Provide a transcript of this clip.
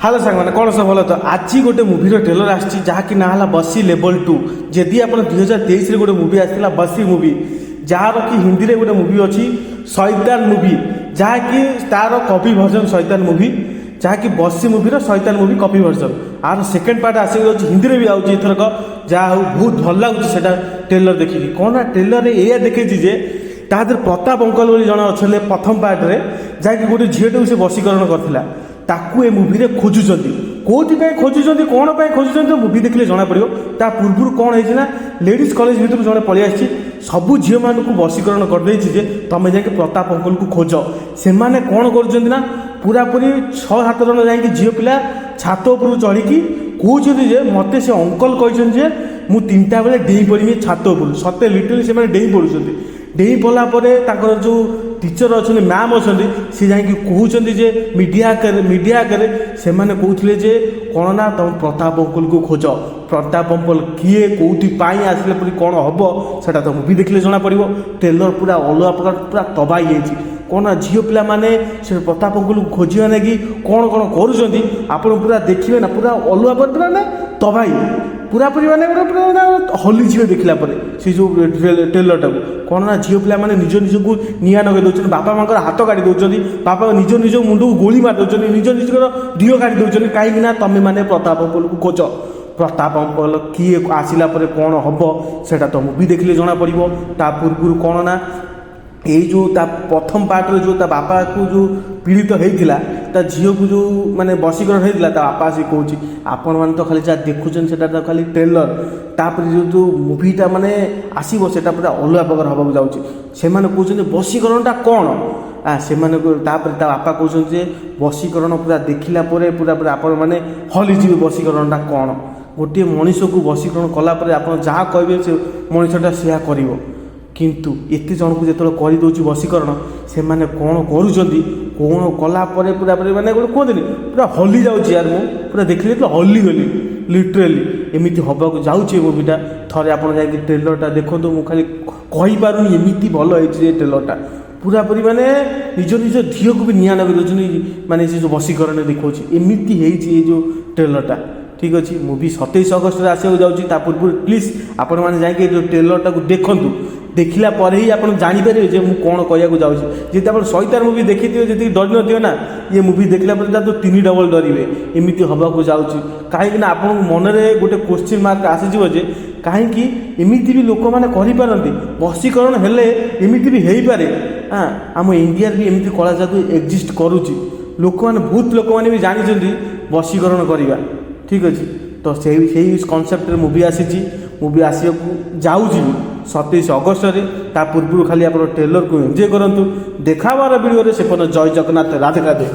Hello सांग मैंने कौन सब भल तो आज गोटे मुभीर ट्रेलर आसी जहाँकि ना है बसी लेवल 2 जदि आप 2023 गोटे मुवी आसाला बसी मुवी जार कि हिंदी में गोटे मुवी अच्छी शैतान मुवी जहाँकि तार कपि भर्जन शैतान मुवी जहाँकि बसी मुवीर शैतान मुवी कपि भर्जन आर सेकेंड पार्ट आस हिंदी में भी आथरक जहाँ बहुत भल लगुच ट्रेलर देखिए कौन ना ट्रेलर ये देखे जे तादर प्रताप अंकल जन अच्छे प्रथम पार्ट्रे जहाँकि गोटे झीटे से बसीकरण करता ताकू ए मुवी खोजुंट कौटी खोजुंट कौन खोजुंट मुवी देखले जना पड़ो ता पूर्व कौन है लेडीज कॉलेज भर जड़े पलि आसी सबू झील मानक बसीकरण करदे तुम जा प्रताप अंकल को खोज से मैंने कौन कर पूरा पूरी 6-7 जन जा झील पिला छात उपर चढ़ी कहते मत से अंकल कहते मु 3टा बेले डेई पड़मी छात उपर सत्य लिटरली से डेई पड़ुं डेई पड़ापर जो टीचर अच्छा मैम अच्छा सी जा कहते मीडिया आगे से मैंने कहते कौन ना तुम प्रताप अंकल को खोज प्रताप अंकल किए कौटी आसले पूरी कौन हम से तो मुवी देखले जना पड़ो ट्रेलर पूरा अलग प्रकार पूरा तबाही जाइए कौन ना झील पिला माने से प्रताप अंकल को खोजा कि कौन कौन कर पूरा देखिए ना पूरा अलग पूरा ना तबाही पूरा पूरी माने हलीजे देखला से जो ट्रेलर टाक कौन ना झील पिला माने निज निज को निआ नगे दौरान बापा माँ हाथ काढ़ी दौरान बापा निज निज मुंड को गोली मार दौरान निज निजर दिह काढ़ी दौरान कहीं तुम मैंने प्रताप अंकल को खोज प्रताप अंकल किए आसला कौन हम से तो मुवी देखले जना पड़ो ता पूर्व कौन ना ये जो प्रथम पार्ट्रे जो बापा को जो पीड़ित होता झील को जो माने बसीकरण होता बापा आसिक कौच आपण मैंने तो खाली जहाँ देखुन से तो खाली ट्रेलर तापर जो मुवीटा माने आसो से पूरा अलग प्रकार हाँ जाऊँगी से कहते बसीकरणटा कौन से बापा कहते बसीकरण पूरा देखला पूरा पूरा आपण मैंने हलीजे बसीकरणटा कौन गोटे मनीष को बसीकरण कलापर आप जहाँ कहे से मनीषटा सेया कर किंतु एत जन को जो करदे बसीकरण से मैंने कौन कौन कलापर पूरा पूरी मैंने गोटे कहते पूरा हली जाऊँगी यार मुझे पूरा देखिए तो हली गली लिटरेली एमती हवाक जाऊँगी मुवीटा थे आप ट्रेलरटा देखो मुझे खाली कहीपरि एमती भल होती ट्रेलरटा पूरा पूरी माने निज निज झील को भी निआ नगे दौरान माने से जो बसीकरण देखा एमती है जो ट्रेलरटा ठीक अच्छे मुवी 27 अगस्ट आसक जाऊँगी पूर्व प्लीज आपण मैंने जाकि जो ट्रेलरटा को देखूँ देखला पर ही आप जापर जे मुझे कौन कहूँ जाऊँगी जी आप शैतान मुवी देखी जी डर नथियो ना ये मुवी देखला तो 3 डबल डरवे एमती हवाक जाऊँगी कहीं आप मन में गोटे क्वेश्चन मार्क आसीज जे कहीं एमती भी लोक मैंने करपारती बसीकरण हेले एमती भी हो पारे हाँ आम इंडिया भी एमती कला जादू एक्जिस्ट करुच्ची लोक मैंने बहुत लोक मैंने भी जानते बसीकरण करवा ठीक अच्छे तो से कनसेप्ट मुवी मुवी आसक जाऊँगी 27 अगस्ट ता पूर्व खाली आप ट्रेलर को एंजॉय करूँ देखाबार वीडियो से जय जगन्नाथ राधे राधे।